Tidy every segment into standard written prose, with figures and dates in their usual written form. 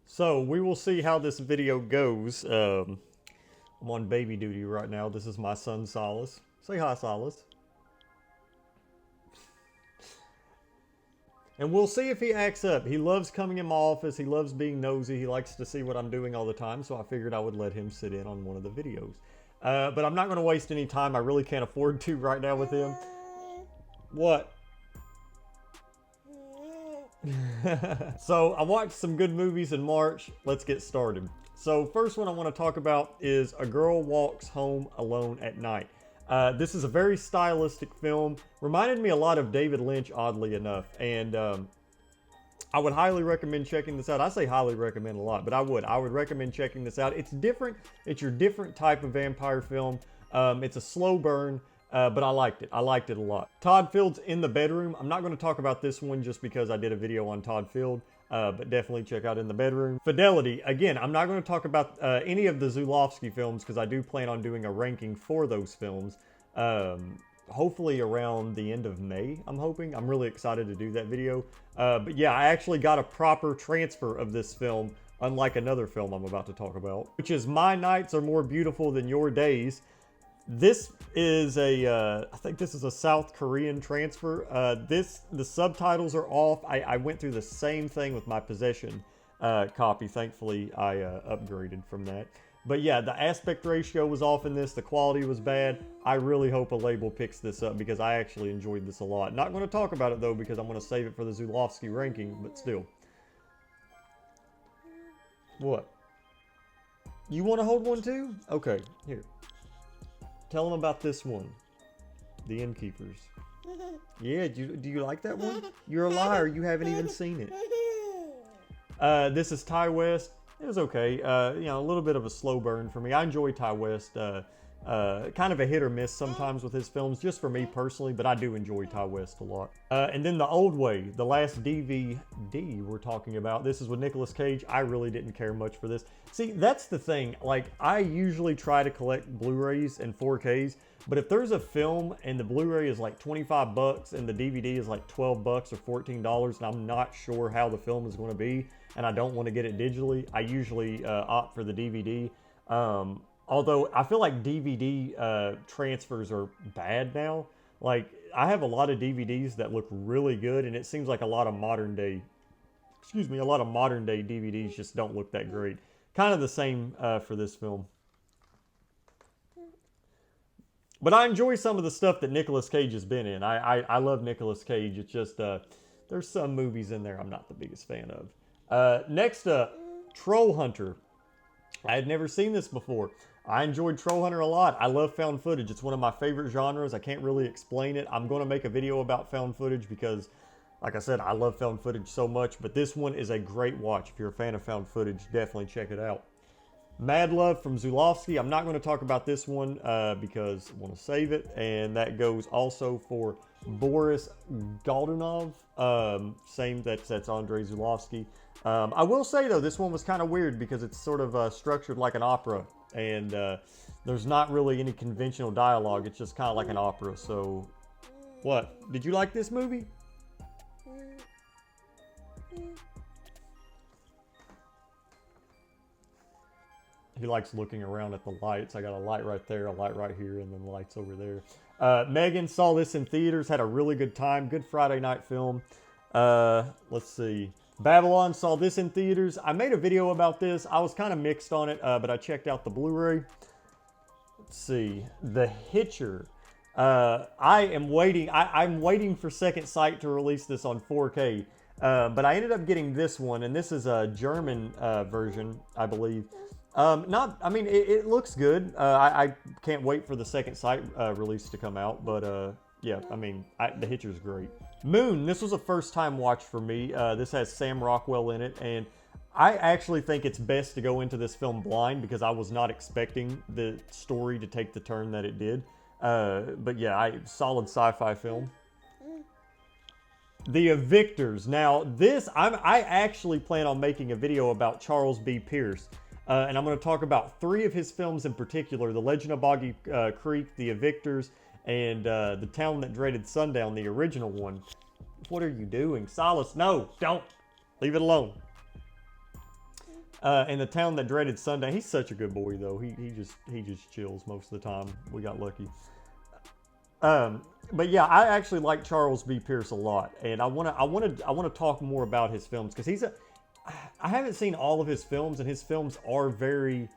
So we will see how this video goes. I'm on baby duty right now. This is my son Solace. Say hi, Solace. And we'll see if he acts up. He loves coming in my office. He loves being nosy. He likes to see what I'm doing all the time. So I figured I would let him sit in on one of the videos. But I'm not going to waste any time. I really can't afford to right now with him. What? So I watched some good movies in March. Let's get started. So first one I want to talk about is A Girl Walks Home Alone at Night. This is a very stylistic film. Reminded me a lot of David Lynch, oddly enough. And I would highly recommend checking this out. I say highly recommend a lot, but I would recommend checking this out. It's different. It's your different type of vampire film. It's a slow burn. But I liked it. I liked it a lot. Todd Field's In the Bedroom. I'm not going to talk about this one just because I did a video on Todd Field, but definitely check out In the Bedroom. Fidelity. Again, I'm not going to talk about any of the Zulawski films because I do plan on doing a ranking for those films. Hopefully around the end of May, I'm hoping. I'm really excited to do that video. But yeah, I actually got a proper transfer of this film, unlike another film I'm about to talk about, which is My Nights Are More Beautiful Than Your Days. This is I think this is a South Korean transfer. The subtitles are off. I went through the same thing with my Possession copy. Thankfully, I upgraded from that. But yeah, the aspect ratio was off in this. The quality was bad. I really hope a label picks this up because I actually enjoyed this a lot. Not going to talk about it though because I'm going to save it for the Zulawski ranking, but still. What? You want to hold one too? Okay, here. Tell them about this one. The Innkeepers. Yeah, do you like that one? You're a liar. You haven't even seen it. This is Ty West. It was okay. You know, a little bit of a slow burn for me. I enjoy Ty West. Kind of a hit or miss sometimes with his films, just for me personally, but I do enjoy Ty West a lot. And then The Old Way, the last DVD we're talking about. This is with Nicolas Cage. I really didn't care much for this. See, that's the thing. Like, I usually try to collect Blu-rays and 4Ks, but if there's a film and the Blu-ray is like 25 bucks and the DVD is like 12 bucks or $14 and I'm not sure how the film is going to be and I don't want to get it digitally, I usually opt for the DVD. Although I feel like DVD transfers are bad now. Like, I have a lot of DVDs that look really good, and it seems like a lot of modern day DVDs just don't look that great. Kind of the same for this film. But I enjoy some of the stuff that Nicolas Cage has been in. I love Nicolas Cage. It's just, there's some movies in there I'm not the biggest fan of. Next up, Troll Hunter. I had never seen this before. I enjoyed Troll Hunter a lot. I love found footage. It's one of my favorite genres. I can't really explain it. I'm going to make a video about found footage because, like I said, I love found footage so much. But this one is a great watch. If you're a fan of found footage, definitely check it out. Mad Love from Zulawski. I'm not going to talk about this one because I want to save it. And that goes also for Boris Godunov. Same, that's Andrei Zulawski. I will say, though, this one was kind of weird because it's sort of structured like an opera. And there's not really any conventional dialogue. It's just kind of like an opera. So, what? Did you like this movie? He likes looking around at the lights. I got a light right there, a light right here, and then lights over there. Megan saw this in theaters, had a really good time. Good Friday night film. Let's see. Babylon, saw this in theaters. I made a video about this. I was kind of mixed on it, but I checked out the Blu-ray. Let's see. The Hitcher. I'm waiting for Second Sight to release this on 4K. But I ended up getting this one, and this is a German version, I believe. It looks good. I can't wait for the Second Sight release to come out, but yeah, The Hitcher's great. Moon, this was a first time watch for me. This has Sam Rockwell in it, and I actually think it's best to go into this film blind because I was not expecting the story to take the turn that it did. But yeah, solid sci-fi film. The Evictors. Now, I actually plan on making a video about Charles B. Pierce. And I'm going to talk about 3 of his films in particular. The Legend of Boggy Creek, The Evictors, and The Town That Dreaded Sundown, the original one. What are you doing? Solace, no, don't. Leave it alone. and The Town That Dreaded Sunday. He's such a good boy though. He just chills most of the time. We got lucky. But yeah, I actually like Charles B. Pierce a lot, and I want to talk more about his films because I haven't seen all of his films, and his films are very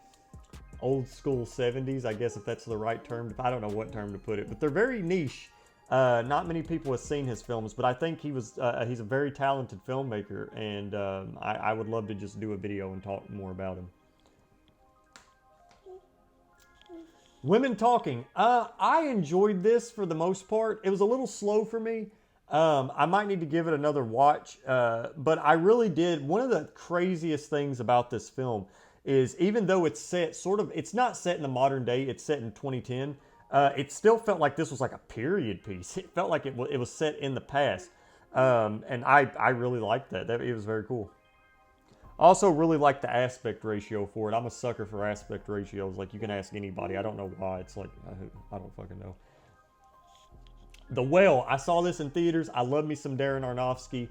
old school 70s, I guess, if that's the right term. I don't know what term to put it, but they're very niche. Not many people have seen his films, but I think he's a very talented filmmaker, and I would love to just do a video and talk more about him. Women Talking. I enjoyed this for the most part. It was a little slow for me. I might need to give it another watch, but I really did. One of the craziest things about this film is even though it's set it's not set in the modern day, it's set in 2010, it still felt like this was like a period piece. It felt like it was set in the past, and I really liked that. It was very cool. Also really like the aspect ratio for it. I'm a sucker for aspect ratios. Like, you can ask anybody. I don't know why. It's like, I don't fucking know. The Whale. I saw this in theaters. I love me some Darren Aronofsky.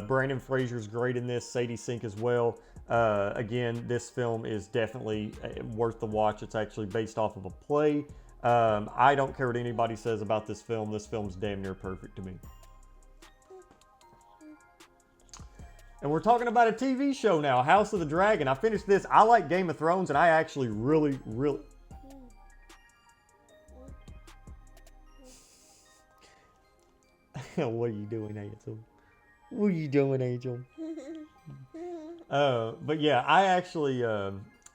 Brandon Fraser's great in this. Sadie Sink as well. Again, this film is definitely worth the watch. It's actually based off of a play. I don't care what anybody says about this film. This film's damn near perfect to me. And we're talking about a TV show now, House of the Dragon. I finished this. I like Game of Thrones, and I actually really... What are you doing, Angel? What are you doing, Angel? But yeah, I actually...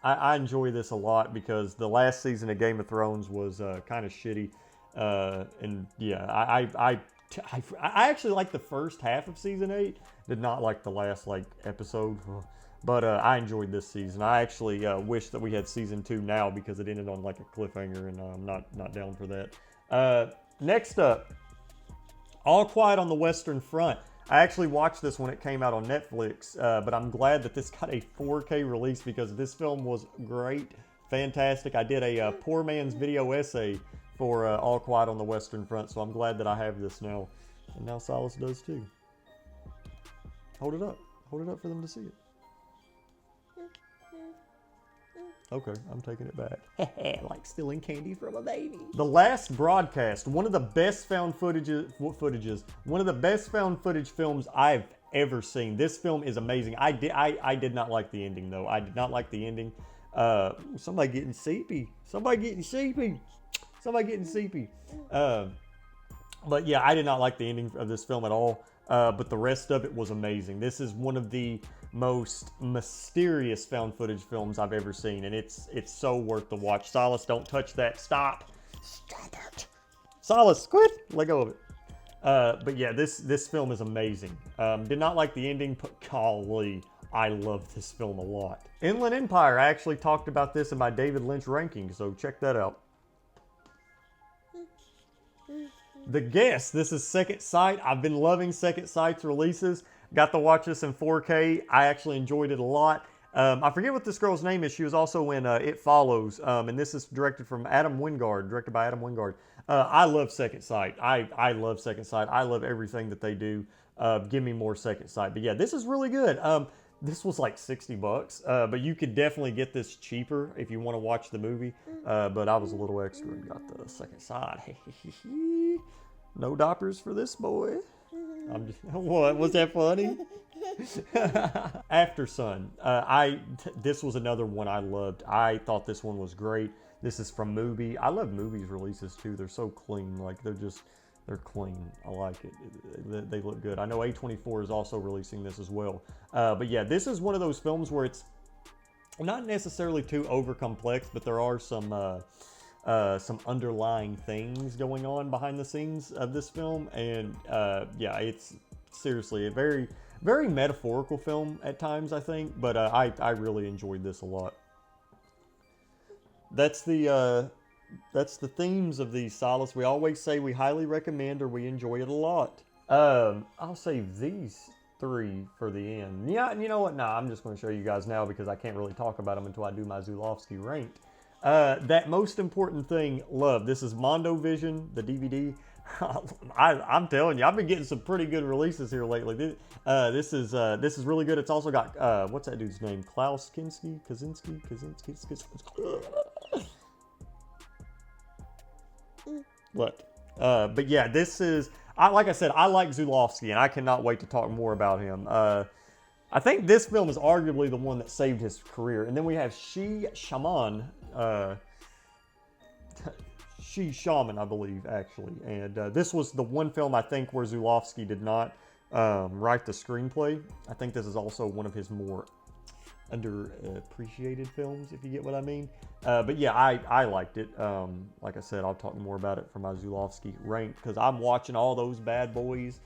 I enjoy this a lot because the last season of Game of Thrones was kind of shitty. And yeah, I actually like the first half of season 8. Did not like the last episode, but I enjoyed this season. I actually wish that we had season 2 now because it ended on like a cliffhanger, and I'm not down for that. Next up, All Quiet on the Western Front. I actually watched this when it came out on Netflix, but I'm glad that this got a 4K release because this film was great, fantastic. I did a poor man's video essay for All Quiet on the Western Front, so I'm glad that I have this now. And now Silas does too. Hold it up. Hold it up for them to see it. Okay, I'm taking it back. Like stealing candy from a baby. The Last Broadcast, one of the best found one of the best found footage films I've ever seen. This film is amazing. I did not like the ending though. I did not like the ending. Somebody getting seepy. Somebody getting seepy. Somebody getting seepy. But yeah, I did not like the ending of this film at all. But the rest of it was amazing. This is one of the most mysterious found footage films I've ever seen, and it's so worth the watch. Silas, don't touch that. Stop it. Silas, quit. Let go of it. But yeah, this film is amazing. Did not like the ending, but golly, I love this film a lot. Inland Empire. I actually talked about this in my David Lynch ranking, so check that out. The Guest. This is Second Sight. I've been loving Second Sight's releases. Got to watch this in 4K. I actually enjoyed it a lot. I forget what this girl's name is. She was also in It Follows. And this is directed by Adam Wingard. I love Second Sight. I love Second Sight. I love everything that they do. Give me more Second Sight. But yeah, this is really good. This was like $60, but you could definitely get this cheaper if you want to watch the movie. But I was a little extra and got the Second Sight. No doppers for this boy. What? Was that funny? After Sun. This was another one I loved. I thought this one was great. This is from Mubi. I love Mubi's releases too. They're so clean. Like they're clean. I like it. They look good. I know A24 is also releasing this as well. But yeah, this is one of those films where it's not necessarily too over complex, but there are some underlying things going on behind the scenes of this film. And yeah, it's seriously a very, very metaphorical film at times, I think. But I really enjoyed this a lot. That's the themes of these, Silas. We always say we highly recommend or we enjoy it a lot. I'll save these 3 for the end. Yeah, you know what? Nah, I'm just going to show you guys now because I can't really talk about them until I do my Zulawski ranked. That Most Important Thing, love. This is Mondo Vision, the DVD. I'm telling you, I've been getting some pretty good releases here lately. This is really good. It's also got what's that dude's name? Klaus Kaczynski. What? But yeah, this is. Like I said, I like Zulawski, and I cannot wait to talk more about him. I think this film is arguably the one that saved his career. And then we have Shaman. Shaman, I believe, actually. And this was the one film, I think, where Zulawski did not write the screenplay. I think this is also one of his more underappreciated films, if you get what I mean. But yeah, I liked it. Like I said, I'll talk more about it for my Zulawski rank, because I'm watching all those bad boys.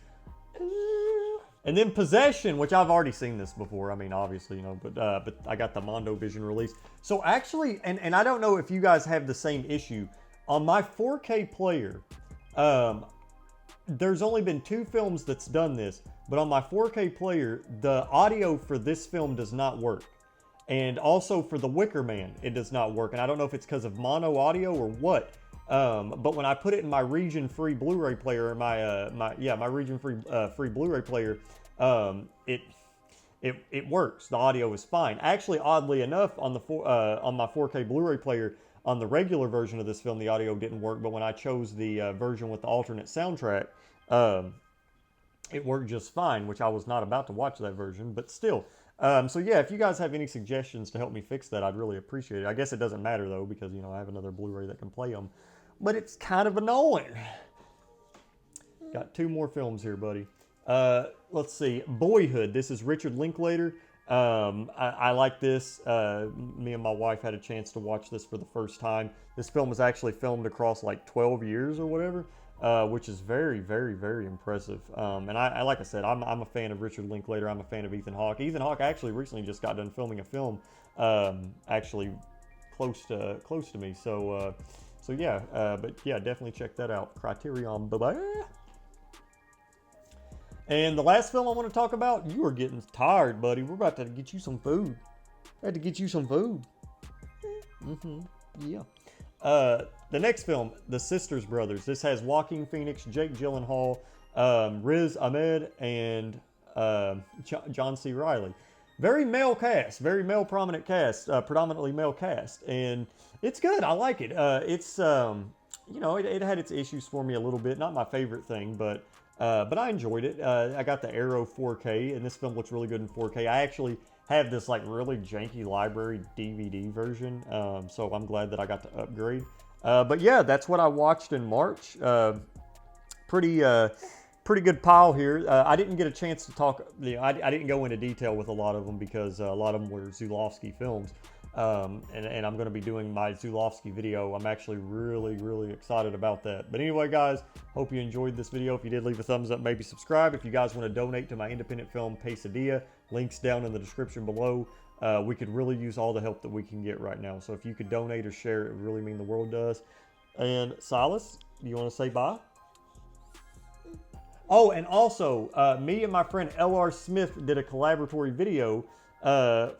And then Possession, which I've already seen this before. I mean, obviously, you know, but I got the Mondo Vision release. So actually, and I don't know if you guys have the same issue. On my 4K player, there's only been 2 films that's done this, but on my 4K player, the audio for this film does not work. And also for The Wicker Man, it does not work. And I don't know if it's because of mono audio or what. But when I put it in my region-free Blu-ray player, my region-free Blu-ray player, it works. The audio is fine. Actually, oddly enough, on my 4K Blu-ray player, on the regular version of this film, the audio didn't work. But when I chose the version with the alternate soundtrack, it worked just fine. Which I was not about to watch that version, but still. So yeah, if you guys have any suggestions to help me fix that, I'd really appreciate it. I guess it doesn't matter though, because, you know, I have another Blu-ray that can play them. But it's kind of annoying. Got 2 more films here, buddy. Let's see. Boyhood. This is Richard Linklater. I like this. Me and my wife had a chance to watch this for the first time. This film was actually filmed across like 12 years or whatever, which is very, very, very impressive. And I like I said, I'm a fan of Richard Linklater. I'm a fan of Ethan Hawke. Ethan Hawke actually recently just got done filming a film, actually close to me. So yeah, but yeah, definitely check that out. Criterion, bye-bye. And the last film I want to talk about, you are getting tired, buddy. We're about to get you some food. I had to get you some food. Yeah. The next film, The Sisters Brothers. This has Joaquin Phoenix, Jake Gyllenhaal, Riz Ahmed, and John C. Reilly. Very male cast, very male prominent cast, predominantly male cast, and it's good. I like it. It's you know, it had its issues for me a little bit. Not my favorite thing, but I enjoyed it. I got the Arrow 4K, and this film looks really good in 4K. I actually have this like really janky library DVD version, so I'm glad that I got to upgrade. But yeah, that's what I watched in March. Pretty good pile here. I didn't get a chance to talk. You know, I didn't go into detail with a lot of them because a lot of them were Zulawski films. And I'm going to be doing my Zulawski video. I'm actually really, really excited about that. But anyway, guys, hope you enjoyed this video. If you did, leave a thumbs up, maybe subscribe. If you guys want to donate to my independent film, Pesadilla, links down in the description below. We could really use all the help that we can get right now. So if you could donate or share, it would really mean the world does. And Silas, do you want to say bye? Oh, and also, me and my friend L.R. Smith did a collaboratory video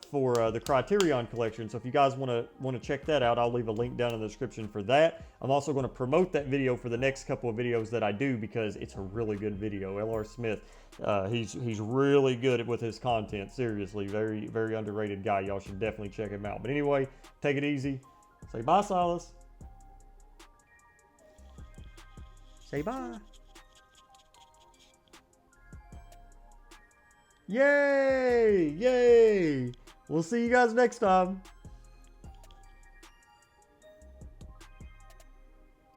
for the Criterion collection. So if you guys want to check that out, I'll leave a link down in the description for that. I'm also going to promote that video for the next couple of videos that I do because it's a really good video. L.R. Smith, he's really good with his content. Seriously, very, very underrated guy. Y'all should definitely check him out. But anyway, take it easy. Say bye, Silas. Say bye. Yay! Yay! We'll see you guys next time.